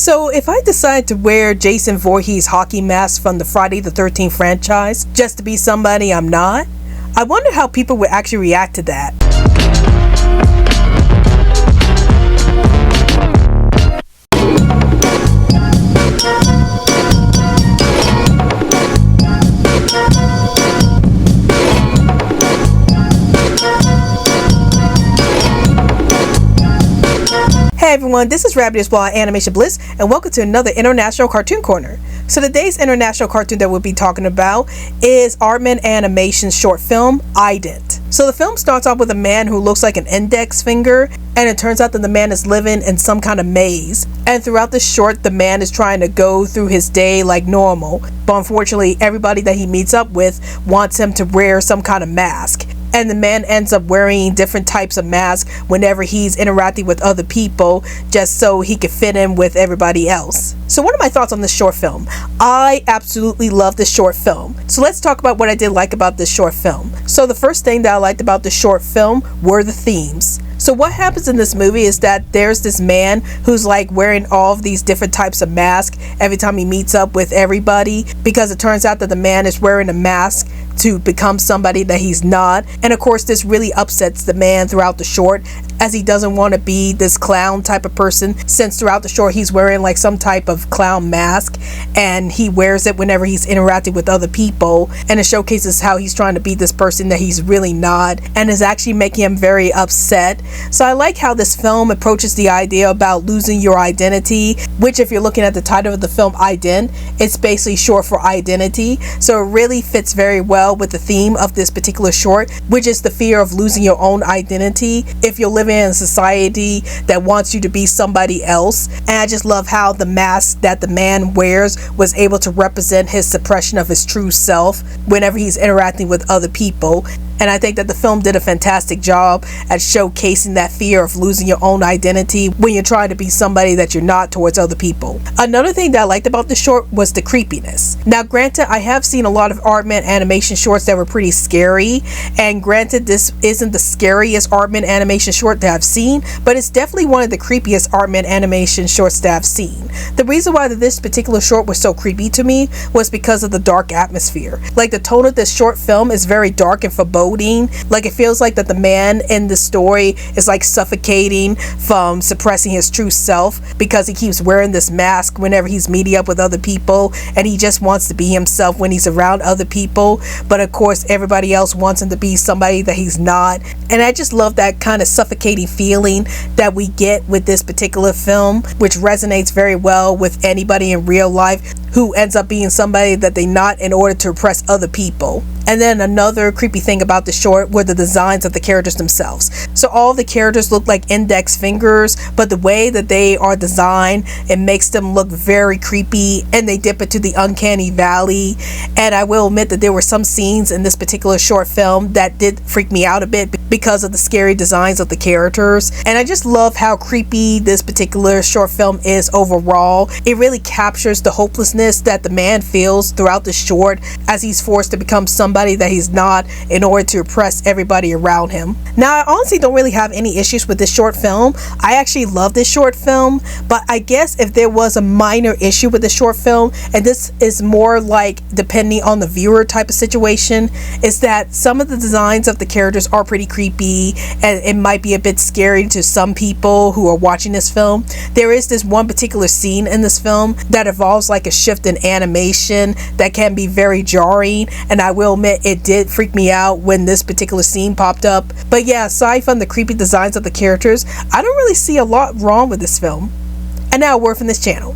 So if I decide to wear Jason Voorhees' hockey mask from the Friday the 13th franchise just to be somebody I'm not, I wonder how people would actually react to that. Hey everyone, this is Rabbit Animation Bliss, and welcome to another International Cartoon Corner. So today's international cartoon that we'll be talking about is Aardman Animation's short film, Ident. So the film starts off with a man who looks like an index finger, and it turns out that the man is living in some kind of maze. And throughout the short, the man is trying to go through his day like normal, but unfortunately everybody that he meets up with wants him to wear some kind of mask. And the man ends up wearing different types of masks whenever he's interacting with other people, just so he could fit in with everybody else. So what are my thoughts on this short film? I absolutely love this short film. So let's talk about what I did like about this short film. So the first thing that I liked about the short film were the themes. So what happens in this movie is that there's this man who's like wearing all of these different types of masks every time he meets up with everybody, because it turns out that the man is wearing a mask to become somebody that he's not. And of course this really upsets the man throughout the short, as he doesn't want to be this clown type of person, since throughout the short he's wearing like some type of clown mask, and he wears it whenever he's interacting with other people, and it showcases how he's trying to be this person that he's really not, and is actually making him very upset. So I like how this film approaches the idea about losing your identity, which if you're looking at the title of the film, Ident, it's basically short for identity. So it really fits very well with the theme of this particular short, which is the fear of losing your own identity if you're living in a society that wants you to be somebody else. And I just love how the mask that the man wears was able to represent his suppression of his true self whenever he's interacting with other people. And I think that the film did a fantastic job at showcasing that fear of losing your own identity when you're trying to be somebody that you're not towards other people. Another thing that I liked about the short was the creepiness. Now granted, I have seen a lot of Aardman Animation shorts that were pretty scary, and granted this isn't the scariest Aardman Animation short that I've seen, but it's definitely one of the creepiest Aardman Animation shorts that I've seen. The reason why this particular short was so creepy to me was because of the dark atmosphere. Like the tone of this short film is very dark and foreboding. Like it feels like that the man in the story is like suffocating from suppressing his true self, because he keeps wearing this mask whenever he's meeting up with other people, and he just wants to be himself when he's around other people, but of course everybody else wants him to be somebody that he's not. And I just love that kind of suffocating feeling that we get with this particular film, which resonates very well with anybody in real life who ends up being somebody that they're not in order to oppress other people. And then another creepy thing about the short were the designs of the characters themselves. So all the characters look like index fingers, but the way that they are designed, it makes them look very creepy, and they dip into the uncanny valley. And I will admit that there were some scenes in this particular short film that did freak me out a bit because of the scary designs of the characters. And I just love how creepy this particular short film is overall. It really captures the hopelessness that the man feels throughout the short as he's forced to become somebody that he's not in order to oppress everybody around him. Now I honestly don't really have any issues with this short film. I actually love this short film, but I guess if there was a minor issue with the short film, and this is more like depending on the viewer type of situation, is that some of the designs of the characters are pretty creepy, and it might be a bit scary to some people who are watching this film. There is this one particular scene in this film that involves like a shift in animation that can be very jarring, and I will admit it did freak me out when this particular scene popped up. But yeah, aside from the creepy designs of the characters, I don't really see a lot wrong with this film. And now a word from this channel.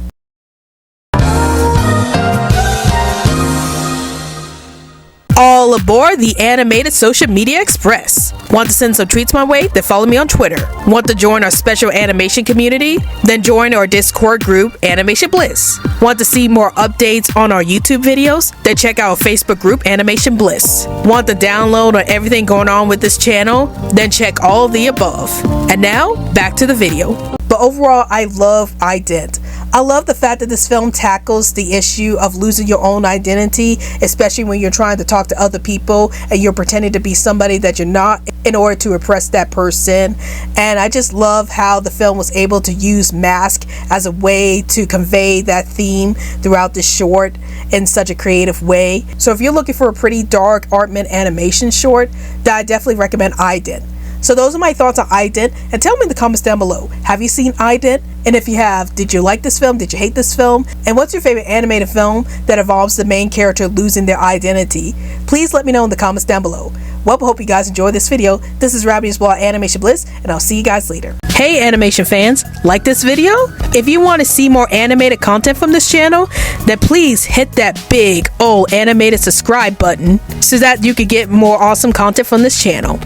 All aboard the Animated Social Media Express. Want to send some tweets my way? Then follow me on Twitter. Want to join our special animation community? Then join our Discord group, Animation Bliss. Want to see more updates on our YouTube videos? Then check out our Facebook group, Animation Bliss. Want to download on everything going on with this channel? Then check all of the above. And now, back to the video. But overall, I love Ident. I love the fact that this film tackles the issue of losing your own identity, especially when you're trying to talk to other people and you're pretending to be somebody that you're not in order to impress that person. And I just love how the film was able to use mask as a way to convey that theme throughout the short in such a creative way. So if you're looking for a pretty dark Aardman Animation short, then I definitely recommend Ident. So those are my thoughts on Ident, and tell me in the comments down below, have you seen Ident? And if you have, did you like this film? Did you hate this film? And what's your favorite animated film that involves the main character losing their identity? Please let me know in the comments down below. Well, I hope you guys enjoyed this video. This is Rabbit's Ball Animation Bliss, and I'll see you guys later. Hey animation fans, like this video? If you want to see more animated content from this channel, then please hit that big old animated subscribe button so that you can get more awesome content from this channel.